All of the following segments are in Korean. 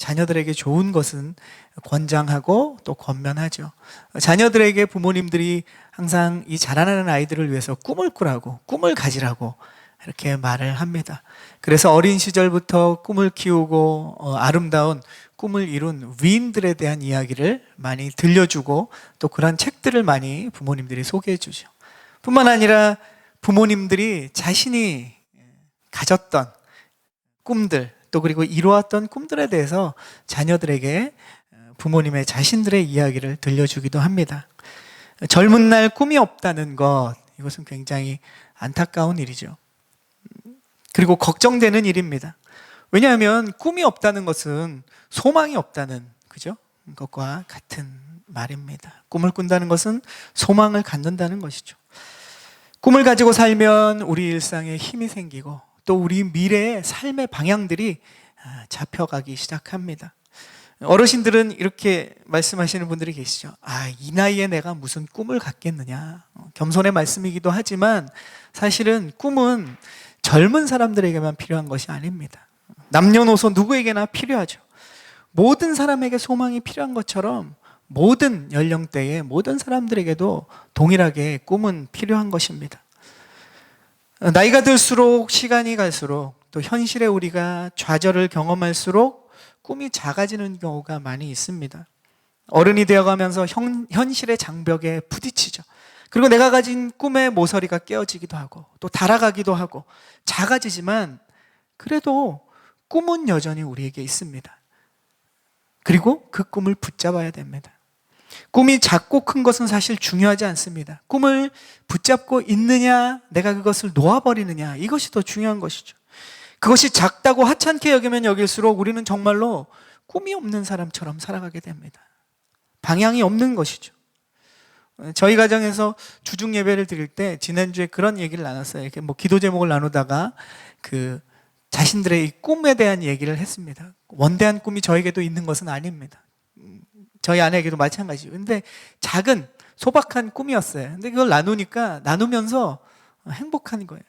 자녀들에게 좋은 것은 권장하고 또 권면하죠. 자녀들에게 부모님들이 항상 이 자라나는 아이들을 위해서 꿈을 꾸라고, 꿈을 가지라고 이렇게 말을 합니다. 그래서 어린 시절부터 꿈을 키우고 아름다운 꿈을 이룬 위인들에 대한 이야기를 많이 들려주고 또 그런 책들을 많이 부모님들이 소개해 주죠. 뿐만 아니라 부모님들이 자신이 가졌던 꿈들 또 그리고 이루었던 꿈들에 대해서 자녀들에게 부모님의 자신들의 이야기를 들려주기도 합니다. 젊은 날 꿈이 없다는 것, 이것은 굉장히 안타까운 일이죠. 그리고 걱정되는 일입니다. 왜냐하면 꿈이 없다는 것은 소망이 없다는, 그죠? 것과 같은 말입니다. 꿈을 꾼다는 것은 소망을 갖는다는 것이죠. 꿈을 가지고 살면 우리 일상에 힘이 생기고 또 우리 미래의 삶의 방향들이 잡혀가기 시작합니다. 어르신들은 이렇게 말씀하시는 분들이 계시죠. 이 나이에 내가 무슨 꿈을 갖겠느냐. 겸손의 말씀이기도 하지만 사실은 꿈은 젊은 사람들에게만 필요한 것이 아닙니다. 남녀노소 누구에게나 필요하죠. 모든 사람에게 소망이 필요한 것처럼 모든 연령대의 모든 사람들에게도 동일하게 꿈은 필요한 것입니다. 나이가 들수록 시간이 갈수록 또 현실에 우리가 좌절을 경험할수록 꿈이 작아지는 경우가 많이 있습니다. 어른이 되어가면서 현실의 장벽에 부딪히죠. 그리고 내가 가진 꿈의 모서리가 깨어지기도 하고 또 달아가기도 하고 작아지지만 그래도 꿈은 여전히 우리에게 있습니다. 그리고 그 꿈을 붙잡아야 됩니다. 꿈이 작고 큰 것은 사실 중요하지 않습니다. 꿈을 붙잡고 있느냐, 내가 그것을 놓아버리느냐, 이것이 더 중요한 것이죠. 그것이 작다고 하찮게 여기면 여길수록 우리는 정말로 꿈이 없는 사람처럼 살아가게 됩니다. 방향이 없는 것이죠. 저희 가정에서 주중 예배를 드릴 때 지난주에 그런 얘기를 나눴어요. 이렇게 기도 제목을 나누다가 자신들의 이 꿈에 대한 얘기를 했습니다. 원대한 꿈이 저에게도 있는 것은 아닙니다. 저희 아내에게도 마찬가지예요. 근데 작은 소박한 꿈이었어요. 근데 그걸 나누면서 행복한 거예요.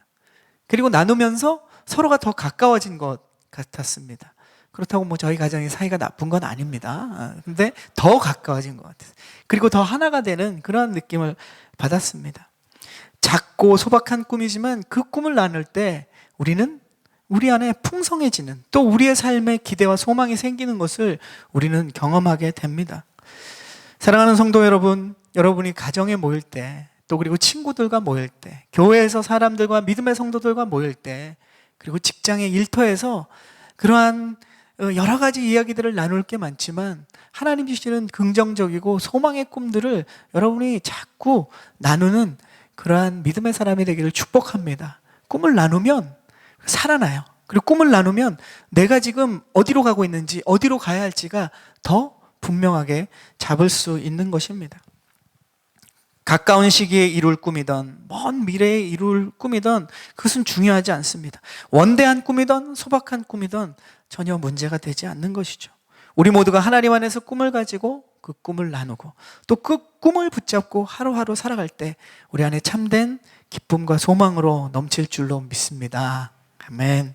그리고 나누면서 서로가 더 가까워진 것 같았습니다. 그렇다고 저희 가정의 사이가 나쁜 건 아닙니다. 근데 더 가까워진 것 같아요. 그리고 더 하나가 되는 그런 느낌을 받았습니다. 작고 소박한 꿈이지만 그 꿈을 나눌 때 우리는 우리 안에 풍성해지는 또 우리의 삶에 기대와 소망이 생기는 것을 우리는 경험하게 됩니다. 사랑하는 성도 여러분, 여러분이 가정에 모일 때 또 그리고 친구들과 모일 때 교회에서 사람들과 믿음의 성도들과 모일 때 그리고 직장의 일터에서 그러한 여러 가지 이야기들을 나눌 게 많지만 하나님 주시는 긍정적이고 소망의 꿈들을 여러분이 자꾸 나누는 그러한 믿음의 사람이 되기를 축복합니다. 꿈을 나누면 살아나요. 그리고 꿈을 나누면 내가 지금 어디로 가고 있는지 어디로 가야 할지가 더 분명하게 잡을 수 있는 것입니다. 가까운 시기에 이룰 꿈이든 먼 미래에 이룰 꿈이든 그것은 중요하지 않습니다. 원대한 꿈이든 소박한 꿈이든 전혀 문제가 되지 않는 것이죠. 우리 모두가 하나님 안에서 꿈을 가지고 그 꿈을 나누고 또 그 꿈을 붙잡고 하루하루 살아갈 때 우리 안에 참된 기쁨과 소망으로 넘칠 줄로 믿습니다. 아멘.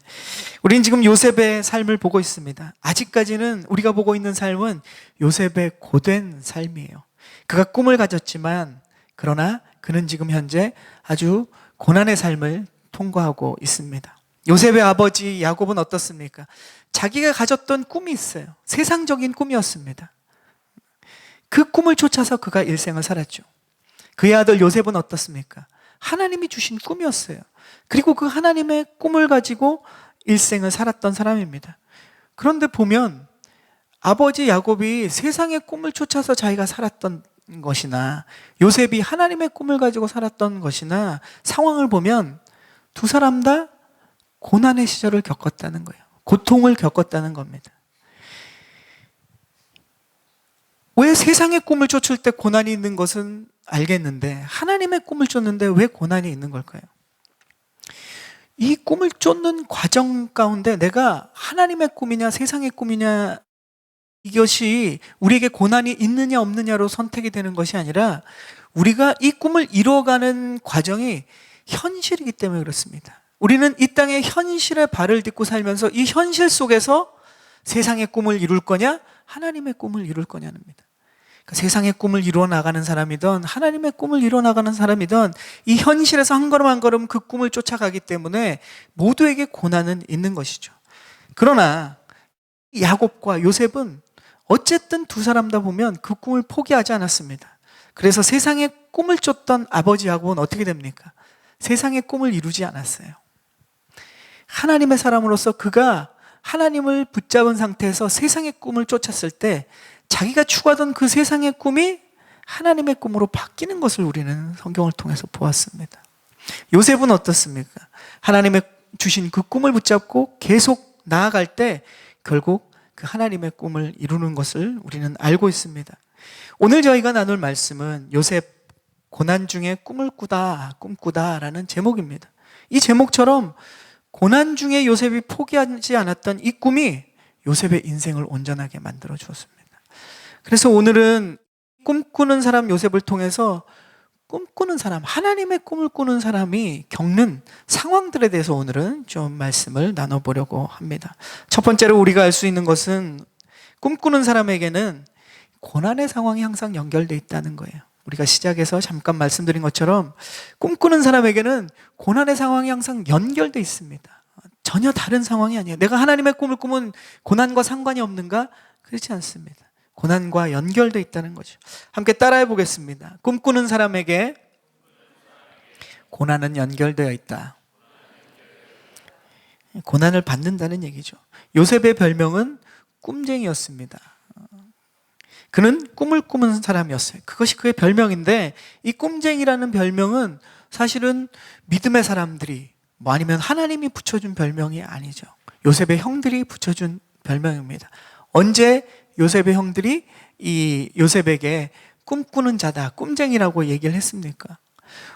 우리는 지금 요셉의 삶을 보고 있습니다. 아직까지는 우리가 보고 있는 삶은 요셉의 고된 삶이에요. 그가 꿈을 가졌지만 그러나 그는 지금 현재 아주 고난의 삶을 통과하고 있습니다. 요셉의 아버지 야곱은 어떻습니까? 자기가 가졌던 꿈이 있어요. 세상적인 꿈이었습니다. 그 꿈을 쫓아서 그가 일생을 살았죠. 그의 아들 요셉은 어떻습니까? 하나님이 주신 꿈이었어요. 그리고 그 하나님의 꿈을 가지고 일생을 살았던 사람입니다. 그런데 보면 아버지 야곱이 세상의 꿈을 쫓아서 자기가 살았던 것이나 요셉이 하나님의 꿈을 가지고 살았던 것이나 상황을 보면 두 사람 다 고난의 시절을 겪었다는 거예요. 고통을 겪었다는 겁니다. 왜 세상의 꿈을 쫓을 때 고난이 있는 것은 알겠는데 하나님의 꿈을 쫓는데 왜 고난이 있는 걸까요? 이 꿈을 쫓는 과정 가운데 내가 하나님의 꿈이냐 세상의 꿈이냐 이것이 우리에게 고난이 있느냐 없느냐로 선택이 되는 것이 아니라 우리가 이 꿈을 이루어가는 과정이 현실이기 때문에 그렇습니다. 우리는 이 땅의 현실에 발을 딛고 살면서 이 현실 속에서 세상의 꿈을 이룰 거냐? 하나님의 꿈을 이룰 거냐입니다. 그러니까 세상의 꿈을 이루어 나가는 사람이든 하나님의 꿈을 이루어 나가는 사람이든 이 현실에서 한 걸음 한 걸음 그 꿈을 쫓아가기 때문에 모두에게 고난은 있는 것이죠. 그러나 야곱과 요셉은 어쨌든 두 사람 다 보면 그 꿈을 포기하지 않았습니다. 그래서 세상의 꿈을 쫓던 아버지 야곱은 어떻게 됩니까? 세상의 꿈을 이루지 않았어요. 하나님의 사람으로서 그가 하나님을 붙잡은 상태에서 세상의 꿈을 쫓았을 때 자기가 추구하던 그 세상의 꿈이 하나님의 꿈으로 바뀌는 것을 우리는 성경을 통해서 보았습니다. 요셉은 어떻습니까? 하나님의 주신 그 꿈을 붙잡고 계속 나아갈 때 결국 그 하나님의 꿈을 이루는 것을 우리는 알고 있습니다. 오늘 저희가 나눌 말씀은 요셉 고난 중에 꿈을 꿈꾸다라는 제목입니다. 이 제목처럼 고난 중에 요셉이 포기하지 않았던 이 꿈이 요셉의 인생을 온전하게 만들어 주었습니다. 그래서 오늘은 꿈꾸는 사람 요셉을 통해서 꿈꾸는 사람, 하나님의 꿈을 꾸는 사람이 겪는 상황들에 대해서 오늘은 좀 말씀을 나눠보려고 합니다. 첫 번째로 우리가 알 수 있는 것은 꿈꾸는 사람에게는 고난의 상황이 항상 연결되어 있다는 거예요. 우리가 시작에서 잠깐 말씀드린 것처럼 꿈꾸는 사람에게는 고난의 상황이 항상 연결되어 있습니다. 전혀 다른 상황이 아니에요. 내가 하나님의 꿈을 꾸면 고난과 상관이 없는가? 그렇지 않습니다. 고난과 연결되어 있다는 거죠. 함께 따라해 보겠습니다. 꿈꾸는 사람에게 고난은 연결되어 있다. 고난을 받는다는 얘기죠. 요셉의 별명은 꿈쟁이였습니다. 그는 꿈을 꾸는 사람이었어요. 그것이 그의 별명인데 이 꿈쟁이라는 별명은 사실은 믿음의 사람들이 아니면 하나님이 붙여준 별명이 아니죠. 요셉의 형들이 붙여준 별명입니다. 언제 요셉의 형들이 이 요셉에게 꿈꾸는 자다, 꿈쟁이라고 얘기를 했습니까?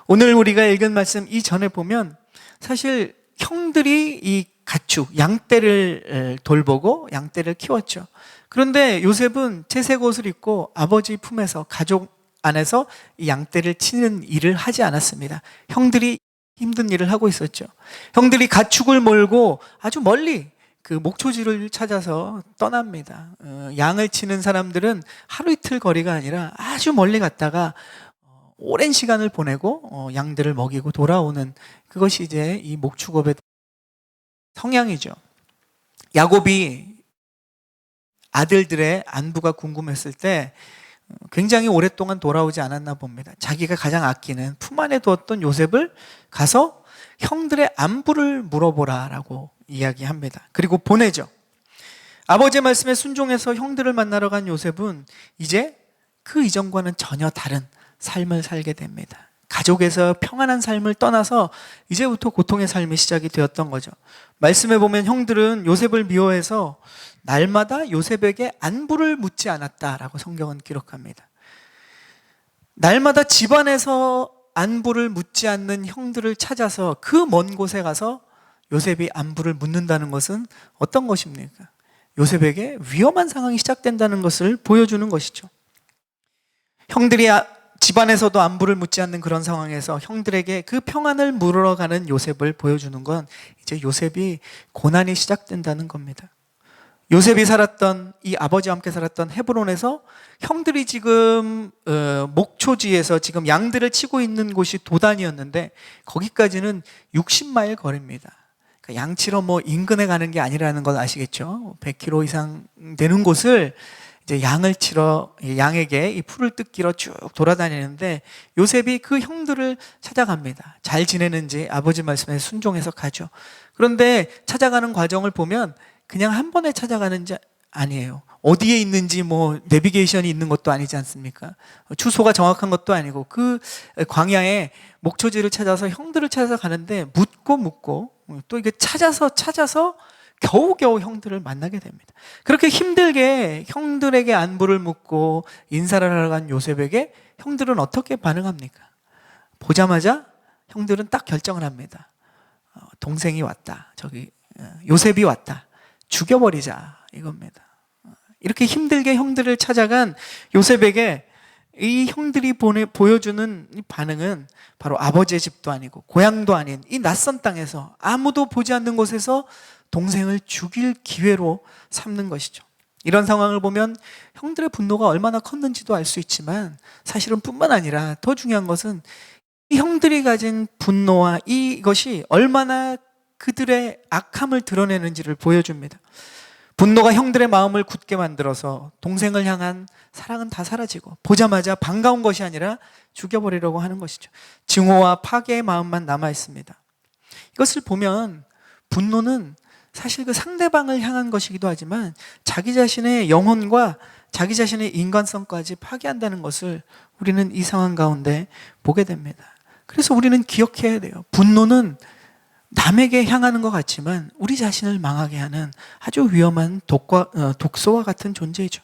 오늘 우리가 읽은 말씀 이전에 보면 사실 형들이 이 가축, 양떼를 돌보고 양떼를 키웠죠. 그런데 요셉은 채색 옷을 입고 아버지 품에서 가족 안에서 이 양떼를 치는 일을 하지 않았습니다. 형들이 힘든 일을 하고 있었죠. 형들이 가축을 몰고 아주 멀리 그 목초지를 찾아서 떠납니다. 양을 치는 사람들은 하루 이틀 거리가 아니라 아주 멀리 갔다가 오랜 시간을 보내고 양들을 먹이고 돌아오는 그것이 이제 이 목축업의 성향이죠. 야곱이 아들들의 안부가 궁금했을 때 굉장히 오랫동안 돌아오지 않았나 봅니다. 자기가 가장 아끼는 품 안에 두었던 요셉을 가서 형들의 안부를 물어보라라고 이야기합니다. 그리고 보내죠. 아버지의 말씀에 순종해서 형들을 만나러 간 요셉은 이제 그 이전과는 전혀 다른 삶을 살게 됩니다. 가족에서 평안한 삶을 떠나서 이제부터 고통의 삶이 시작이 되었던 거죠. 말씀에 보면 형들은 요셉을 미워해서 날마다 요셉에게 안부를 묻지 않았다라고 성경은 기록합니다. 날마다 집안에서 안부를 묻지 않는 형들을 찾아서 그 먼 곳에 가서 요셉이 안부를 묻는다는 것은 어떤 것입니까? 요셉에게 위험한 상황이 시작된다는 것을 보여주는 것이죠. 형들이 집안에서도 안부를 묻지 않는 그런 상황에서 형들에게 그 평안을 물으러 가는 요셉을 보여주는 건 이제 요셉이 고난이 시작된다는 겁니다. 요셉이 살았던 이 아버지와 함께 살았던 헤브론에서 형들이 지금 목초지에서 지금 양들을 치고 있는 곳이 도단이었는데 거기까지는 60마일 거리입니다. 그러니까 양치러 인근에 가는 게 아니라는 건 아시겠죠? 100km 이상 되는 곳을 이제 양을 치러 양에게 이 풀을 뜯기러 쭉 돌아다니는데 요셉이 그 형들을 찾아갑니다. 잘 지내는지 아버지 말씀에 순종해서 가죠. 그런데 찾아가는 과정을 보면 그냥 한 번에 찾아가는지 아니에요. 어디에 있는지 내비게이션이 있는 것도 아니지 않습니까? 주소가 정확한 것도 아니고 그 광야에 목초지를 찾아서 형들을 찾아서 가는데 묻고 또 이게 찾아서 겨우겨우 형들을 만나게 됩니다. 그렇게 힘들게 형들에게 안부를 묻고 인사를 하러 간 요셉에게 형들은 어떻게 반응합니까? 보자마자 형들은 딱 결정을 합니다. 동생이 왔다. 요셉이 왔다. 죽여버리자 이겁니다. 이렇게 힘들게 형들을 찾아간 요셉에게 이 형들이 보여주는 이 반응은 바로 아버지의 집도 아니고 고향도 아닌 이 낯선 땅에서 아무도 보지 않는 곳에서 동생을 죽일 기회로 삼는 것이죠. 이런 상황을 보면 형들의 분노가 얼마나 컸는지도 알 수 있지만 사실은 뿐만 아니라 더 중요한 것은 이 형들이 가진 분노와 이것이 얼마나 그들의 악함을 드러내는지를 보여줍니다. 분노가 형들의 마음을 굳게 만들어서 동생을 향한 사랑은 다 사라지고 보자마자 반가운 것이 아니라 죽여버리려고 하는 것이죠. 증오와 파괴의 마음만 남아 있습니다. 이것을 보면 분노는 사실 그 상대방을 향한 것이기도 하지만 자기 자신의 영혼과 자기 자신의 인간성까지 파괴한다는 것을 우리는 이 상황 가운데 보게 됩니다. 그래서 우리는 기억해야 돼요. 분노는 남에게 향하는 것 같지만 우리 자신을 망하게 하는 아주 위험한 독소와 같은 존재이죠.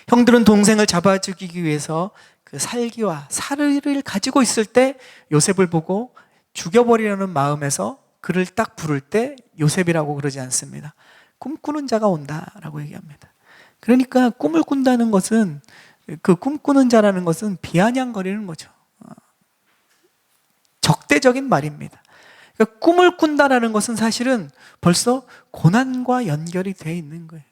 형들은 동생을 잡아 죽이기 위해서 그 살기와 살을 가지고 있을 때 요셉을 보고 죽여버리려는 마음에서 그를 딱 부를 때 요셉이라고 그러지 않습니다. 꿈꾸는 자가 온다라고 얘기합니다. 그러니까 꿈을 꾼다는 것은, 그 꿈꾸는 자라는 것은 비아냥거리는 거죠. 적대적인 말입니다. 그러니까 꿈을 꾼다라는 것은 사실은 벌써 고난과 연결이 되어 있는 거예요.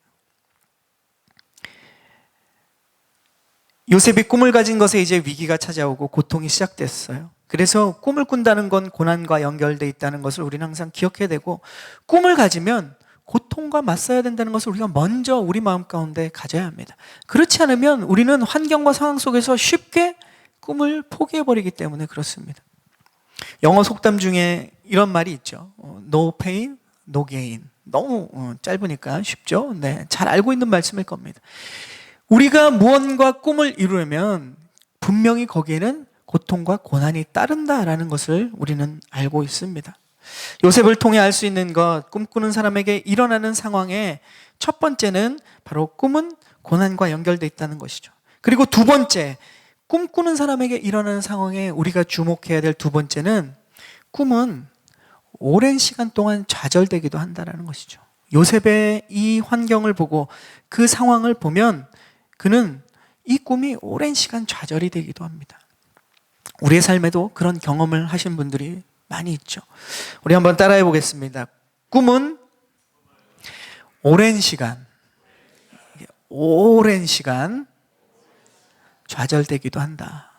요셉이 꿈을 가진 것에 이제 위기가 찾아오고 고통이 시작됐어요. 그래서 꿈을 꾼다는 건 고난과 연결되어 있다는 것을 우리는 항상 기억해야 되고, 꿈을 가지면 고통과 맞서야 된다는 것을 우리가 먼저 우리 마음 가운데 가져야 합니다. 그렇지 않으면 우리는 환경과 상황 속에서 쉽게 꿈을 포기해버리기 때문에 그렇습니다. 영어 속담 중에 이런 말이 있죠. No pain, no gain. 너무 짧으니까 쉽죠? 네, 잘 알고 있는 말씀일 겁니다. 우리가 무언가 꿈을 이루려면 분명히 거기에는 고통과 고난이 따른다라는 것을 우리는 알고 있습니다. 요셉을 통해 알 수 있는 것, 꿈꾸는 사람에게 일어나는 상황의 첫 번째는 바로 꿈은 고난과 연결되어 있다는 것이죠. 그리고 두 번째, 꿈꾸는 사람에게 일어나는 상황에 우리가 주목해야 될 두 번째는 꿈은 오랜 시간 동안 좌절되기도 한다는 것이죠. 요셉의 이 환경을 보고 그 상황을 보면 그는 이 꿈이 오랜 시간 좌절이 되기도 합니다. 우리의 삶에도 그런 경험을 하신 분들이 많이 있죠. 우리 한번 따라해 보겠습니다. 꿈은 오랜 시간 좌절되기도 한다.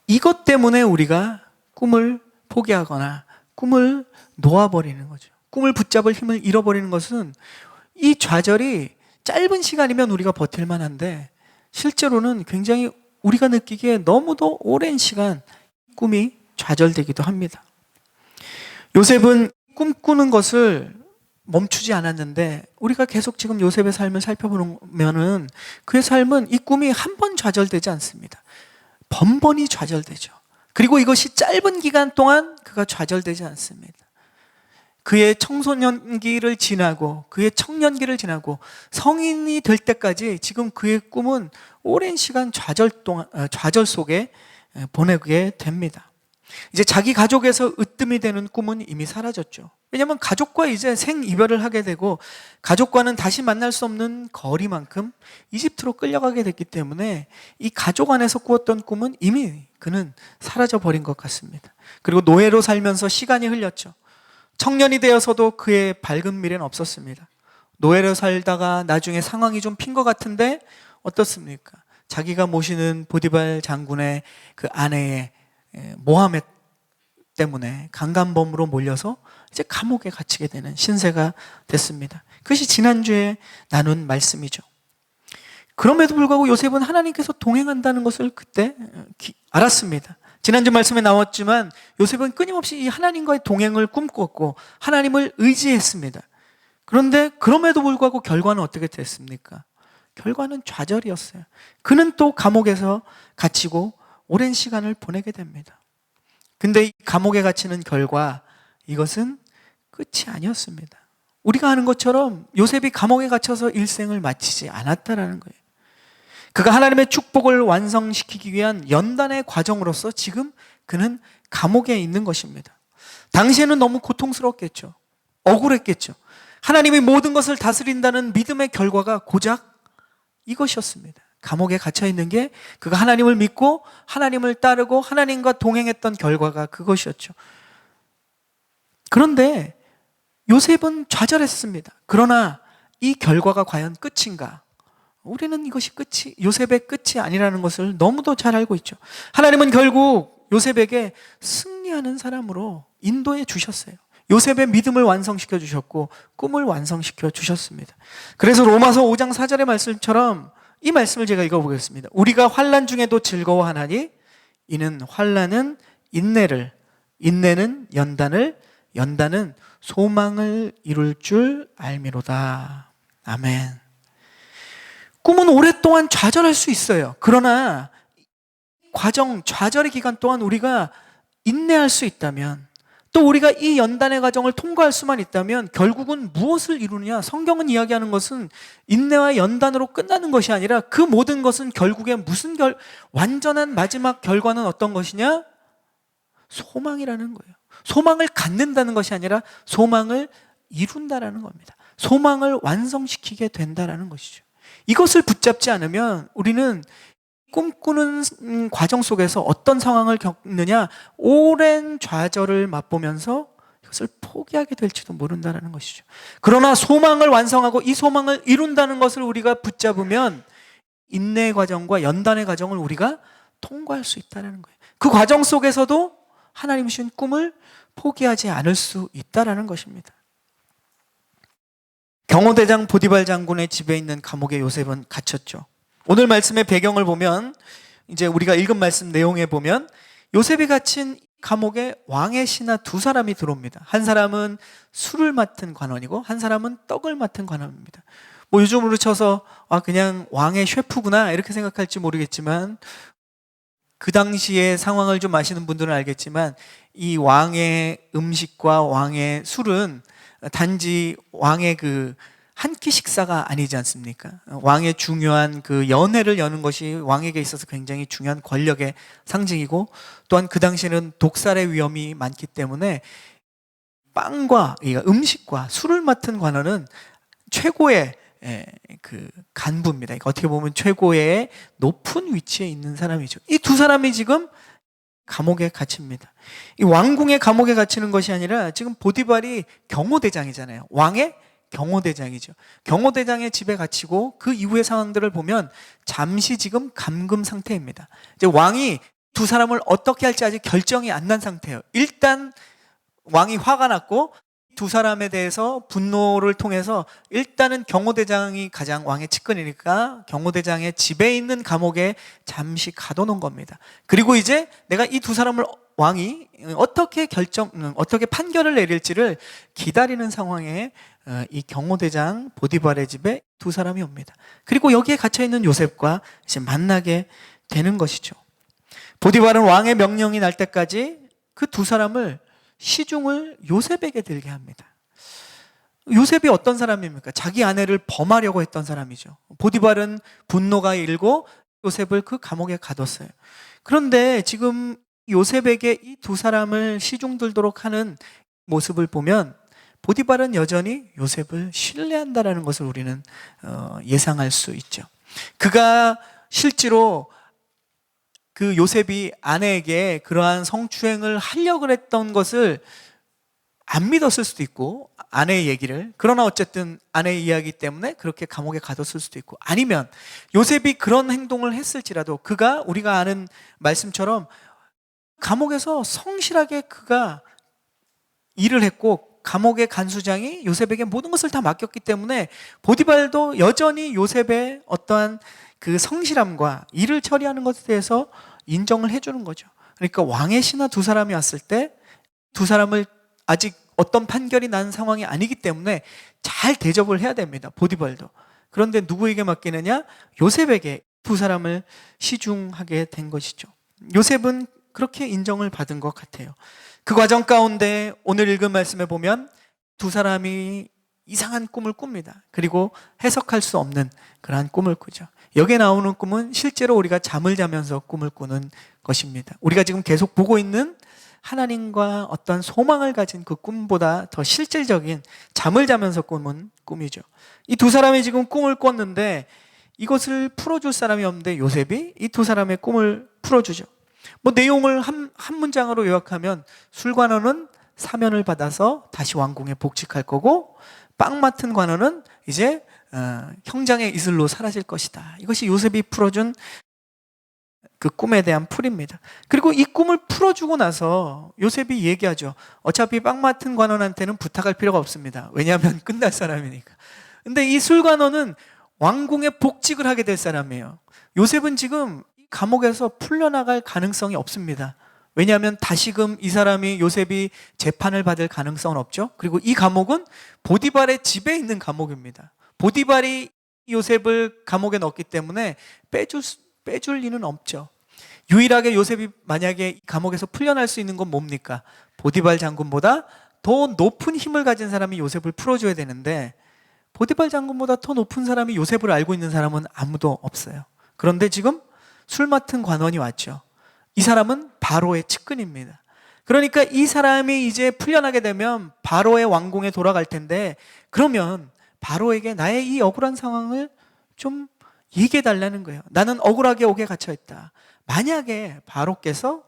이것 때문에 우리가 꿈을 포기하거나 꿈을 놓아버리는 거죠. 꿈을 붙잡을 힘을 잃어버리는 것은 이 좌절이 짧은 시간이면 우리가 버틸 만한데 실제로는 굉장히 우리가 느끼기에 너무도 오랜 시간 꿈이 좌절되기도 합니다. 요셉은 꿈꾸는 것을 멈추지 않았는데 우리가 계속 지금 요셉의 삶을 살펴보면은 그의 삶은 이 꿈이 한 번 좌절되지 않습니다. 번번이 좌절되죠. 그리고 이것이 짧은 기간 동안 그가 좌절되지 않습니다. 그의 청소년기를 지나고 그의 청년기를 지나고 성인이 될 때까지 지금 그의 꿈은 오랜 시간 좌절 속에 보내게 됩니다. 이제 자기 가족에서 으뜸이 되는 꿈은 이미 사라졌죠. 왜냐하면 가족과 이제 생이별을 하게 되고 가족과는 다시 만날 수 없는 거리만큼 이집트로 끌려가게 됐기 때문에 이 가족 안에서 꾸었던 꿈은 이미 그는 사라져 버린 것 같습니다. 그리고 노예로 살면서 시간이 흘렸죠. 청년이 되어서도 그의 밝은 미래는 없었습니다. 노예로 살다가 나중에 상황이 좀 핀 것 같은데 어떻습니까? 자기가 모시는 보디발 장군의 그 아내의 모하멧 때문에 강간범으로 몰려서 이제 감옥에 갇히게 되는 신세가 됐습니다. 그것이 지난주에 나눈 말씀이죠. 그럼에도 불구하고 요셉은 하나님께서 동행한다는 것을 그때 알았습니다. 지난주 말씀에 나왔지만 요셉은 끊임없이 이 하나님과의 동행을 꿈꿨고 하나님을 의지했습니다. 그런데 그럼에도 불구하고 결과는 어떻게 됐습니까? 결과는 좌절이었어요. 그는 또 감옥에서 갇히고 오랜 시간을 보내게 됩니다. 근데 이 감옥에 갇히는 결과 이것은 끝이 아니었습니다. 우리가 아는 것처럼 요셉이 감옥에 갇혀서 일생을 마치지 않았다라는 거예요. 그가 하나님의 축복을 완성시키기 위한 연단의 과정으로서 지금 그는 감옥에 있는 것입니다. 당시에는 너무 고통스럽겠죠. 억울했겠죠. 하나님이 모든 것을 다스린다는 믿음의 결과가 고작 이것이었습니다. 감옥에 갇혀 있는 게 그가 하나님을 믿고 하나님을 따르고 하나님과 동행했던 결과가 그것이었죠. 그런데 요셉은 좌절했습니다. 그러나 이 결과가 과연 끝인가? 우리는 이것이 끝이, 요셉의 끝이 아니라는 것을 너무도 잘 알고 있죠. 하나님은 결국 요셉에게 승리하는 사람으로 인도해 주셨어요. 요셉의 믿음을 완성시켜 주셨고 꿈을 완성시켜 주셨습니다. 그래서 로마서 5장 4절의 말씀처럼 이 말씀을 제가 읽어보겠습니다. 우리가 환난 중에도 즐거워하나니 이는 환난은 인내를, 인내는 연단을, 연단은 소망을 이룰 줄 알미로다. 아멘. 꿈은 오랫동안 좌절할 수 있어요. 그러나 과정, 좌절의 기간 동안 우리가 인내할 수 있다면, 또 우리가 이 연단의 과정을 통과할 수만 있다면 결국은 무엇을 이루느냐? 성경은 이야기하는 것은 인내와 연단으로 끝나는 것이 아니라 그 모든 것은 결국에 완전한 마지막 결과는 어떤 것이냐? 소망이라는 거예요. 소망을 갖는다는 것이 아니라 소망을 이룬다라는 겁니다. 소망을 완성시키게 된다라는 것이죠. 이것을 붙잡지 않으면 우리는 꿈꾸는 과정 속에서 어떤 상황을 겪느냐, 오랜 좌절을 맛보면서 이것을 포기하게 될지도 모른다는 것이죠. 그러나 소망을 완성하고 이 소망을 이룬다는 것을 우리가 붙잡으면 인내의 과정과 연단의 과정을 우리가 통과할 수 있다는 거예요. 그 과정 속에서도 하나님 주신 꿈을 포기하지 않을 수 있다는 것입니다. 경호대장 보디발 장군의 집에 있는 감옥에 요셉은 갇혔죠. 오늘 말씀의 배경을 보면, 이제 우리가 읽은 말씀 내용에 보면 요셉이 갇힌 감옥에 왕의 신하 두 사람이 들어옵니다. 한 사람은 술을 맡은 관원이고 한 사람은 떡을 맡은 관원입니다. 뭐 요즘으로 쳐서 그냥 왕의 셰프구나 이렇게 생각할지 모르겠지만, 그 당시의 상황을 좀 아시는 분들은 알겠지만 이 왕의 음식과 왕의 술은 단지 왕의 그 한 끼 식사가 아니지 않습니까? 왕의 중요한 그 연회를 여는 것이 왕에게 있어서 굉장히 중요한 권력의 상징이고, 또한 그 당시에는 독살의 위험이 많기 때문에 빵과 음식과 술을 맡은 관원은 최고의 그 간부입니다. 그러니까 어떻게 보면 최고의 높은 위치에 있는 사람이죠. 이 두 사람이 지금 감옥에 갇힙니다. 이 왕궁의 감옥에 갇히는 것이 아니라 지금 보디발이 경호대장이잖아요. 왕의 경호대장이죠. 경호대장의 집에 갇히고 그 이후의 상황들을 보면 잠시 지금 감금 상태입니다. 이제 왕이 두 사람을 어떻게 할지 아직 결정이 안 난 상태예요. 일단 왕이 화가 났고 두 사람에 대해서 분노를 통해서 일단은 경호대장이 가장 왕의 측근이니까 경호대장의 집에 있는 감옥에 잠시 가둬놓은 겁니다. 그리고 이제 내가 이 두 사람을 왕이 어떻게 판결을 내릴지를 기다리는 상황에 이 경호대장 보디발의 집에 두 사람이 옵니다. 그리고 여기에 갇혀있는 요셉과 이제 만나게 되는 것이죠. 보디발은 왕의 명령이 날 때까지 그 두 사람을 시중을 요셉에게 들게 합니다. 요셉이 어떤 사람입니까? 자기 아내를 범하려고 했던 사람이죠. 보디발은 분노가 일고 요셉을 그 감옥에 가뒀어요. 그런데 지금 요셉에게 이 두 사람을 시중 들도록 하는 모습을 보면 보디발은 여전히 요셉을 신뢰한다는 것을 우리는 예상할 수 있죠. 그가 실제로 그 요셉이 아내에게 그러한 성추행을 하려고 했던 것을 안 믿었을 수도 있고, 아내의 얘기를. 그러나 어쨌든 아내의 이야기 때문에 그렇게 감옥에 가뒀을 수도 있고, 아니면 요셉이 그런 행동을 했을지라도 그가 우리가 아는 말씀처럼 감옥에서 성실하게 그가 일을 했고 감옥의 간수장이 요셉에게 모든 것을 다 맡겼기 때문에 보디발도 여전히 요셉의 어떠한 그 성실함과 일을 처리하는 것에 대해서 인정을 해주는 거죠. 그러니까 왕의 신하 두 사람이 왔을 때 두 사람을 아직 어떤 판결이 난 상황이 아니기 때문에 잘 대접을 해야 됩니다. 보디발도. 그런데 누구에게 맡기느냐? 요셉에게 두 사람을 시중하게 된 것이죠. 요셉은 그렇게 인정을 받은 것 같아요. 그 과정 가운데 오늘 읽은 말씀에 보면 두 사람이 이상한 꿈을 꿉니다. 그리고 해석할 수 없는 그러한 꿈을 꾸죠. 여기에 나오는 꿈은 실제로 우리가 잠을 자면서 꿈을 꾸는 것입니다. 우리가 지금 계속 보고 있는 하나님과 어떤 소망을 가진 그 꿈보다 더 실질적인 잠을 자면서 꾸는 꿈이죠. 이 두 사람이 지금 꿈을 꿨는데 이것을 풀어줄 사람이 없는데 요셉이 이 두 사람의 꿈을 풀어주죠. 뭐 내용을 한 문장으로 요약하면 술관원은 사면을 받아서 다시 왕궁에 복직할 거고, 빵 맡은 관원은 이제 형장의 이슬로 사라질 것이다. 이것이 요셉이 풀어준 그 꿈에 대한 풀입니다. 그리고 이 꿈을 풀어주고 나서 요셉이 얘기하죠. 어차피 빵 맡은 관원한테는 부탁할 필요가 없습니다. 왜냐하면 끝날 사람이니까. 근데 이 술관원은 왕궁에 복직을 하게 될 사람이에요. 요셉은 지금 감옥에서 풀려나갈 가능성이 없습니다. 왜냐하면 다시금 이 사람이, 요셉이 재판을 받을 가능성은 없죠. 그리고 이 감옥은 보디발의 집에 있는 감옥입니다. 보디발이 요셉을 감옥에 넣었기 때문에 빼줄 리는 없죠. 유일하게 요셉이 만약에 감옥에서 풀려날 수 있는 건 뭡니까? 보디발 장군보다 더 높은 힘을 가진 사람이 요셉을 풀어줘야 되는데, 보디발 장군보다 더 높은 사람이 요셉을 알고 있는 사람은 아무도 없어요. 그런데 지금 술 맡은 관원이 왔죠. 이 사람은 바로의 측근입니다. 그러니까 이 사람이 이제 풀려나게 되면 바로의 왕궁에 돌아갈 텐데, 그러면 바로에게 나의 이 억울한 상황을 좀 얘기해 달라는 거예요. 나는 억울하게 옥에 갇혀 있다. 만약에 바로께서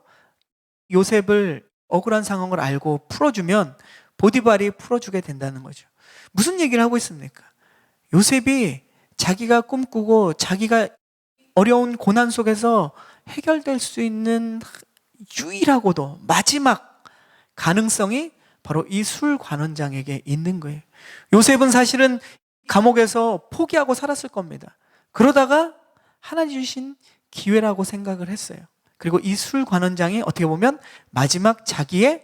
요셉을 억울한 상황을 알고 풀어주면 보디발이 풀어주게 된다는 거죠. 무슨 얘기를 하고 있습니까? 요셉이 자기가 꿈꾸고 자기가 어려운 고난 속에서 해결될 수 있는 유일하고도 마지막 가능성이 바로 이 술 관원장에게 있는 거예요. 요셉은 사실은 감옥에서 포기하고 살았을 겁니다. 그러다가 하나님 주신 기회라고 생각을 했어요. 그리고 이 술 관원장이 어떻게 보면 마지막 자기의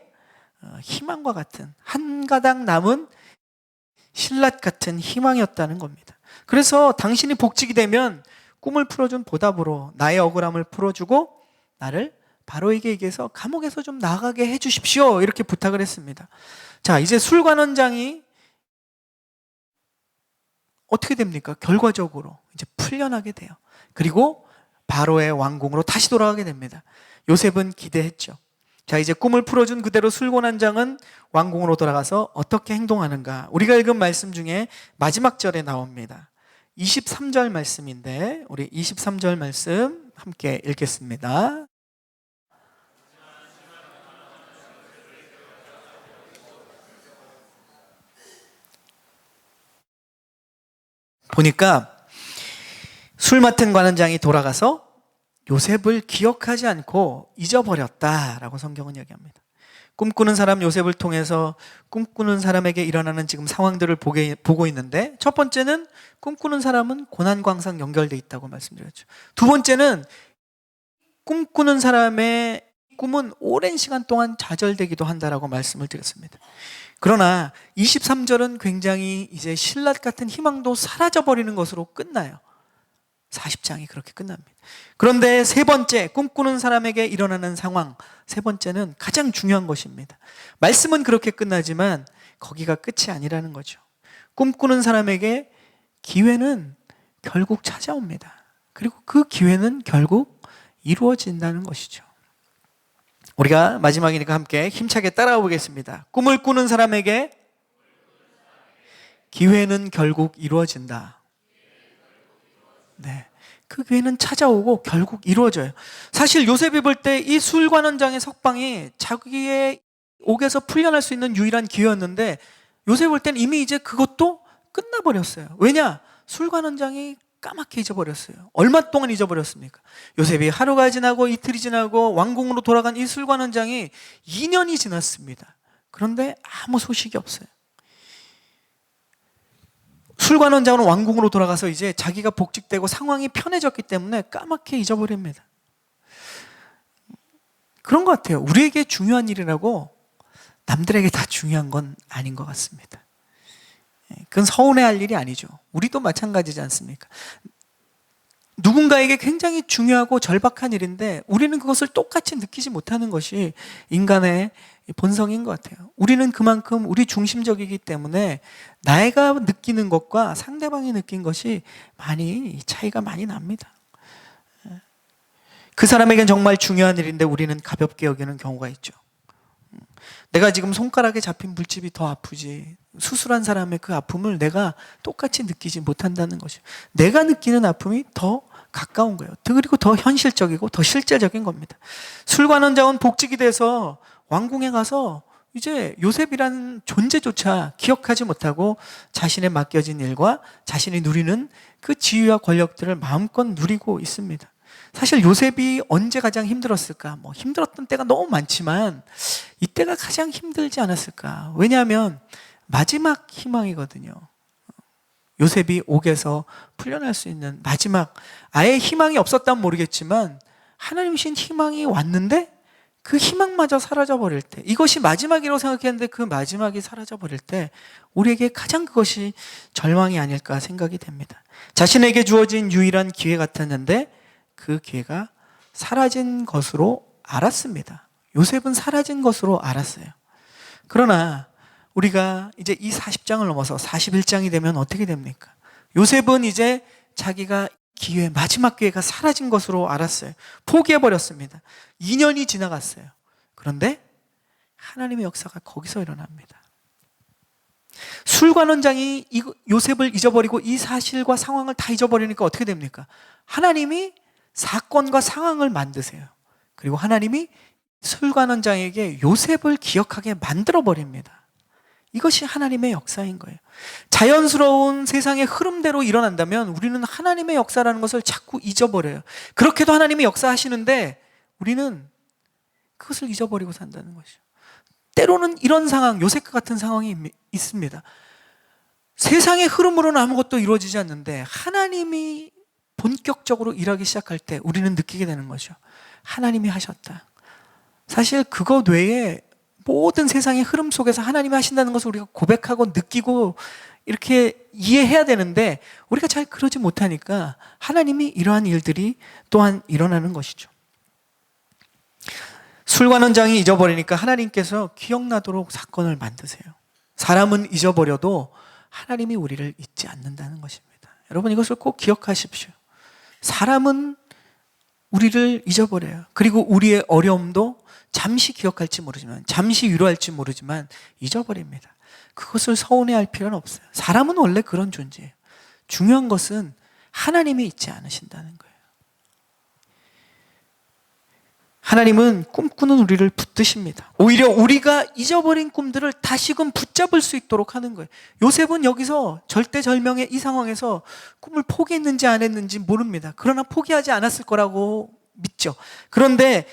희망과 같은, 한 가닥 남은 신라 같은 희망이었다는 겁니다. 그래서 당신이 복직이 되면 꿈을 풀어준 보답으로 나의 억울함을 풀어주고 나를 바로에게 얘기해서 감옥에서 좀 나가게 해주십시오, 이렇게 부탁을 했습니다. 자, 이제 술 관원장이 어떻게 됩니까? 결과적으로 이제 풀려나게 돼요. 그리고 바로의 왕궁으로 다시 돌아가게 됩니다. 요셉은 기대했죠. 자, 이제 꿈을 풀어준 그대로 술 관원장은 왕궁으로 돌아가서 어떻게 행동하는가? 우리가 읽은 말씀 중에 마지막 절에 나옵니다. 23절 말씀인데 우리 23절 말씀 함께 읽겠습니다. 보니까 술 맡은 관원장이 돌아가서 요셉을 기억하지 않고 잊어버렸다라고 성경은 이야기합니다. 꿈꾸는 사람 요셉을 통해서 꿈꾸는 사람에게 일어나는 지금 상황들을 보고 있는데, 첫 번째는 꿈꾸는 사람은 고난과 항상 연결되어 있다고 말씀드렸죠. 두 번째는 꿈꾸는 사람의 꿈은 오랜 시간 동안 좌절되기도 한다라고 말씀을 드렸습니다. 그러나 23절은 굉장히 이제 신라 같은 희망도 사라져버리는 것으로 끝나요. 40장이 그렇게 끝납니다. 그런데 세 번째, 꿈꾸는 사람에게 일어나는 상황, 세 번째는 가장 중요한 것입니다. 말씀은 그렇게 끝나지만 거기가 끝이 아니라는 거죠. 꿈꾸는 사람에게 기회는 결국 찾아옵니다. 그리고 그 기회는 결국 이루어진다는 것이죠. 우리가 마지막이니까 함께 힘차게 따라가 보겠습니다. 꿈을 꾸는 사람에게 기회는 결국 이루어진다. 네, 그 기회는 찾아오고 결국 이루어져요. 사실 요셉이 볼 때 이 술관원장의 석방이 자기의 옥에서 풀려날 수 있는 유일한 기회였는데, 요셉이 볼 때는 이미 이제 그것도 끝나버렸어요. 왜냐? 술관원장이 까맣게 잊어버렸어요. 얼마 동안 잊어버렸습니까? 요셉이 하루가 지나고 이틀이 지나고 왕궁으로 돌아간 이 술관원장이 2년이 지났습니다. 그런데 아무 소식이 없어요. 술관원장은 왕궁으로 돌아가서 이제 자기가 복직되고 상황이 편해졌기 때문에 까맣게 잊어버립니다. 그런 것 같아요. 우리에게 중요한 일이라고 남들에게 다 중요한 건 아닌 것 같습니다. 그건 서운해할 일이 아니죠. 우리도 마찬가지지 않습니까? 누군가에게 굉장히 중요하고 절박한 일인데 우리는 그것을 똑같이 느끼지 못하는 것이 인간의 본성인 것 같아요. 우리는 그만큼 우리 중심적이기 때문에 내가 느끼는 것과 상대방이 느낀 것이 차이가 많이 납니다. 그 사람에겐 정말 중요한 일인데 우리는 가볍게 여기는 경우가 있죠. 내가 지금 손가락에 잡힌 물집이 더 아프지, 수술한 사람의 그 아픔을 내가 똑같이 느끼지 못한다는 거죠. 내가 느끼는 아픔이 더 가까운 거예요. 그리고 더 현실적이고 더 실제적인 겁니다. 술관원장은 복직이 돼서 왕궁에 가서 이제 요셉이라는 존재조차 기억하지 못하고 자신의 맡겨진 일과 자신이 누리는 그 지위와 권력들을 마음껏 누리고 있습니다. 사실 요셉이 언제 가장 힘들었을까? 힘들었던 때가 너무 많지만 이때가 가장 힘들지 않았을까? 왜냐하면 마지막 희망이거든요. 요셉이 옥에서 풀려날 수 있는 마지막, 아예 희망이 없었다면 모르겠지만 하나님 신 희망이 왔는데 그 희망마저 사라져버릴 때, 이것이 마지막이라고 생각했는데 그 마지막이 사라져버릴 때 우리에게 가장 그것이 절망이 아닐까 생각이 됩니다. 자신에게 주어진 유일한 기회 같았는데 그 기회가 사라진 것으로 알았습니다. 요셉은 사라진 것으로 알았어요. 그러나 우리가 이제 이 40장을 넘어서 41장이 되면 어떻게 됩니까? 요셉은 이제 자기가 마지막 기회가 사라진 것으로 알았어요. 포기해버렸습니다. 2년이 지나갔어요. 그런데 하나님의 역사가 거기서 일어납니다. 술관원장이 요셉을 잊어버리고 이 사실과 상황을 다 잊어버리니까 어떻게 됩니까? 하나님이 사건과 상황을 만드세요. 그리고 하나님이 술관원장에게 요셉을 기억하게 만들어버립니다. 이것이 하나님의 역사인 거예요. 자연스러운 세상의 흐름대로 일어난다면 우리는 하나님의 역사라는 것을 자꾸 잊어버려요. 그렇게도 하나님이 역사하시는데 우리는 그것을 잊어버리고 산다는 것이죠. 때로는 이런 상황, 요셉과 같은 상황이 있습니다. 세상의 흐름으로는 아무것도 이루어지지 않는데 하나님이 본격적으로 일하기 시작할 때 우리는 느끼게 되는 거죠. 하나님이 하셨다. 사실 그것 외에 모든 세상의 흐름 속에서 하나님이 하신다는 것을 우리가 고백하고 느끼고 이렇게 이해해야 되는데 우리가 잘 그러지 못하니까 하나님이 이러한 일들이 또한 일어나는 것이죠. 술관원장이 잊어버리니까 하나님께서 기억나도록 사건을 만드세요. 사람은 잊어버려도 하나님이 우리를 잊지 않는다는 것입니다. 여러분 이것을 꼭 기억하십시오. 사람은 우리를 잊어버려요. 그리고 우리의 어려움도 잠시 기억할지 모르지만, 잠시 위로할지 모르지만 잊어버립니다. 그것을 서운해할 필요는 없어요. 사람은 원래 그런 존재예요. 중요한 것은 하나님이 잊지 않으신다는 거예요. 하나님은 꿈꾸는 우리를 붙드십니다. 오히려 우리가 잊어버린 꿈들을 다시금 붙잡을 수 있도록 하는 거예요. 요셉은 여기서 절대절명의 이 상황에서 꿈을 포기했는지 안 했는지 모릅니다. 그러나 포기하지 않았을 거라고 믿죠. 그런데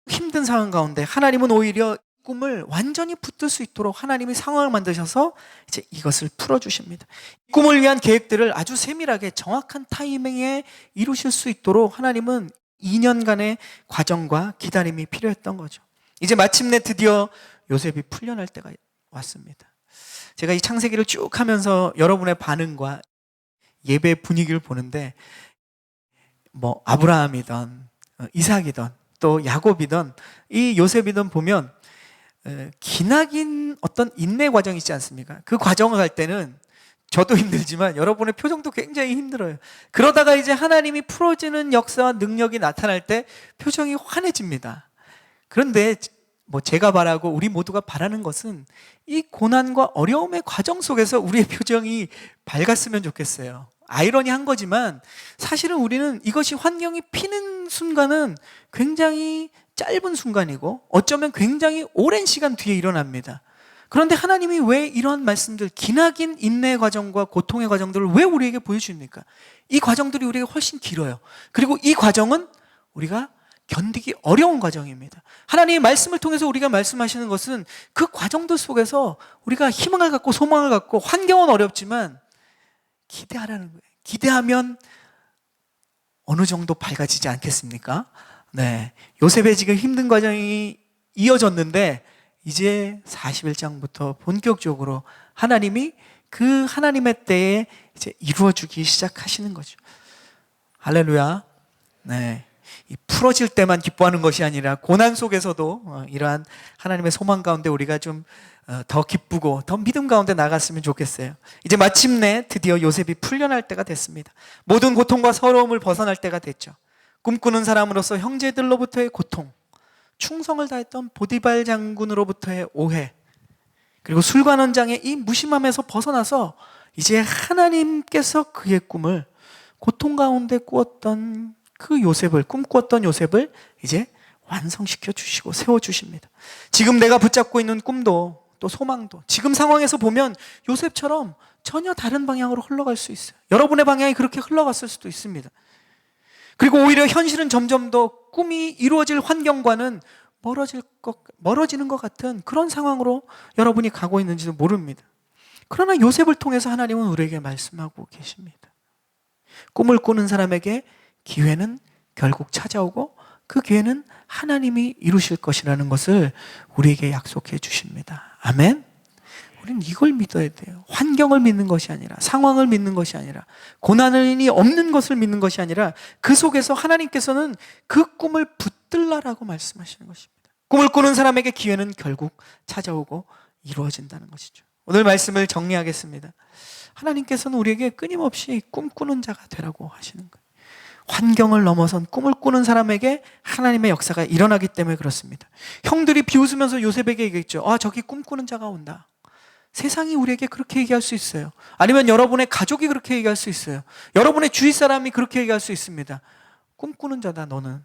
힘든 상황 가운데 하나님은 오히려 꿈을 완전히 붙들 수 있도록 하나님이 상황을 만드셔서 이제 이것을 풀어주십니다. 꿈을 위한 계획들을 아주 세밀하게 정확한 타이밍에 이루실 수 있도록 하나님은 2년간의 과정과 기다림이 필요했던 거죠. 이제 마침내 드디어 요셉이 풀려날 때가 왔습니다. 제가 이 창세기를 쭉 하면서 여러분의 반응과 예배 분위기를 보는데 아브라함이든 이삭이든 또 야곱이든 이 요셉이든 보면 기나긴 어떤 인내 과정이 있지 않습니까? 그 과정을 갈 때는 저도 힘들지만 여러분의 표정도 굉장히 힘들어요. 그러다가 이제 하나님이 풀어지는 역사와 능력이 나타날 때 표정이 환해집니다. 그런데 제가 바라고 우리 모두가 바라는 것은 이 고난과 어려움의 과정 속에서 우리의 표정이 밝았으면 좋겠어요. 아이러니한 거지만 사실은 우리는 이것이 환경이 피는 순간은 굉장히 짧은 순간이고 어쩌면 굉장히 오랜 시간 뒤에 일어납니다. 그런데 하나님이 왜 이러한 말씀들, 기나긴 인내의 과정과 고통의 과정들을 왜 우리에게 보여주십니까? 이 과정들이 우리에게 훨씬 길어요. 그리고 이 과정은 우리가 견디기 어려운 과정입니다. 하나님의 말씀을 통해서 우리가 말씀하시는 것은 그 과정들 속에서 우리가 희망을 갖고 소망을 갖고 환경은 어렵지만 기대하라는 거예요. 기대하면 어느 정도 밝아지지 않겠습니까? 네. 요셉의 지금 힘든 과정이 이어졌는데 이제 41장부터 본격적으로 하나님이 그 하나님의 때에 이제 이루어주기 시작하시는 거죠. 할렐루야. 네. 이 풀어질 때만 기뻐하는 것이 아니라 고난 속에서도 이러한 하나님의 소망 가운데 우리가 좀 더 기쁘고 더 믿음 가운데 나갔으면 좋겠어요. 이제 마침내 드디어 요셉이 풀려날 때가 됐습니다. 모든 고통과 서러움을 벗어날 때가 됐죠. 꿈꾸는 사람으로서 형제들로부터의 고통, 충성을 다했던 보디발 장군으로부터의 오해, 그리고 술관원장의 이 무심함에서 벗어나서 이제 하나님께서 그의 꿈을 고통 가운데 꾸었던 그 요셉을, 꿈꾸었던 요셉을 이제 완성시켜 주시고 세워 주십니다. 지금 내가 붙잡고 있는 꿈도 또 소망도 지금 상황에서 보면 요셉처럼 전혀 다른 방향으로 흘러갈 수 있어요. 여러분의 방향이 그렇게 흘러갔을 수도 있습니다. 그리고 오히려 현실은 점점 더 꿈이 이루어질 환경과는 멀어지는 것 같은 그런 상황으로 여러분이 가고 있는지도 모릅니다. 그러나 요셉을 통해서 하나님은 우리에게 말씀하고 계십니다. 꿈을 꾸는 사람에게 기회는 결국 찾아오고 그 기회는 하나님이 이루실 것이라는 것을 우리에게 약속해 주십니다. 아멘. 우리는 이걸 믿어야 돼요. 환경을 믿는 것이 아니라, 상황을 믿는 것이 아니라, 고난이 없는 것을 믿는 것이 아니라 그 속에서 하나님께서는 그 꿈을 붙들라라고 말씀하시는 것입니다. 꿈을 꾸는 사람에게 기회는 결국 찾아오고 이루어진다는 것이죠. 오늘 말씀을 정리하겠습니다. 하나님께서는 우리에게 끊임없이 꿈꾸는 자가 되라고 하시는 거예요. 환경을 넘어선 꿈을 꾸는 사람에게 하나님의 역사가 일어나기 때문에 그렇습니다. 형들이 비웃으면서 요셉에게 얘기했죠. 저기 꿈꾸는 자가 온다. 세상이 우리에게 그렇게 얘기할 수 있어요. 아니면 여러분의 가족이 그렇게 얘기할 수 있어요. 여러분의 주위 사람이 그렇게 얘기할 수 있습니다. 꿈꾸는 자다 너는.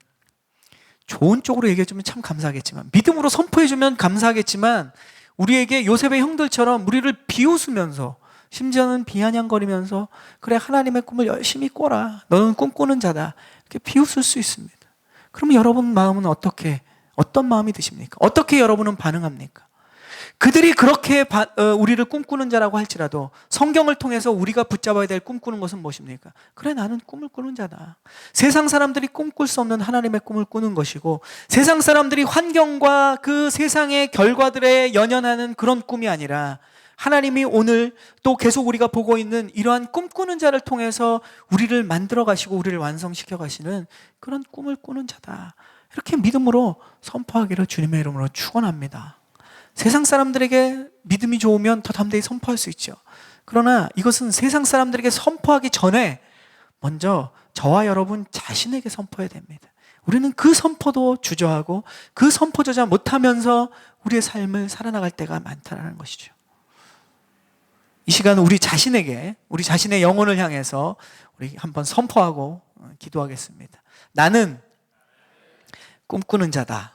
좋은 쪽으로 얘기해주면 참 감사하겠지만, 믿음으로 선포해주면 감사하겠지만, 우리에게 요셉의 형들처럼 우리를 비웃으면서, 심지어는 비아냥거리면서 그래 하나님의 꿈을 열심히 꿔라, 너는 꿈꾸는 자다, 이렇게 비웃을 수 있습니다. 그러면 여러분 마음은 어떤 마음이 드십니까? 어떻게 여러분은 반응합니까? 그들이 그렇게 우리를 꿈꾸는 자라고 할지라도 성경을 통해서 우리가 붙잡아야 될 꿈꾸는 것은 무엇입니까? 그래 나는 꿈을 꾸는 자다. 세상 사람들이 꿈꿀 수 없는 하나님의 꿈을 꾸는 것이고, 세상 사람들이 환경과 그 세상의 결과들에 연연하는 그런 꿈이 아니라 하나님이 오늘 또 계속 우리가 보고 있는 이러한 꿈꾸는 자를 통해서 우리를 만들어 가시고 우리를 완성시켜 가시는 그런 꿈을 꾸는 자다. 이렇게 믿음으로 선포하기를 주님의 이름으로 축원합니다. 세상 사람들에게 믿음이 좋으면 더 담대히 선포할 수 있죠. 그러나 이것은 세상 사람들에게 선포하기 전에 먼저 저와 여러분 자신에게 선포해야 됩니다. 우리는 그 선포도 주저하고 그 선포조차 못하면서 우리의 삶을 살아나갈 때가 많다는 것이죠. 이 시간 우리 자신에게, 우리 자신의 영혼을 향해서 우리 한번 선포하고 기도하겠습니다. 나는 꿈꾸는 자다.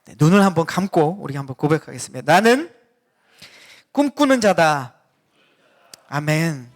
네, 눈을 한번 감고 우리 한번 고백하겠습니다. 나는 꿈꾸는 자다. 아멘.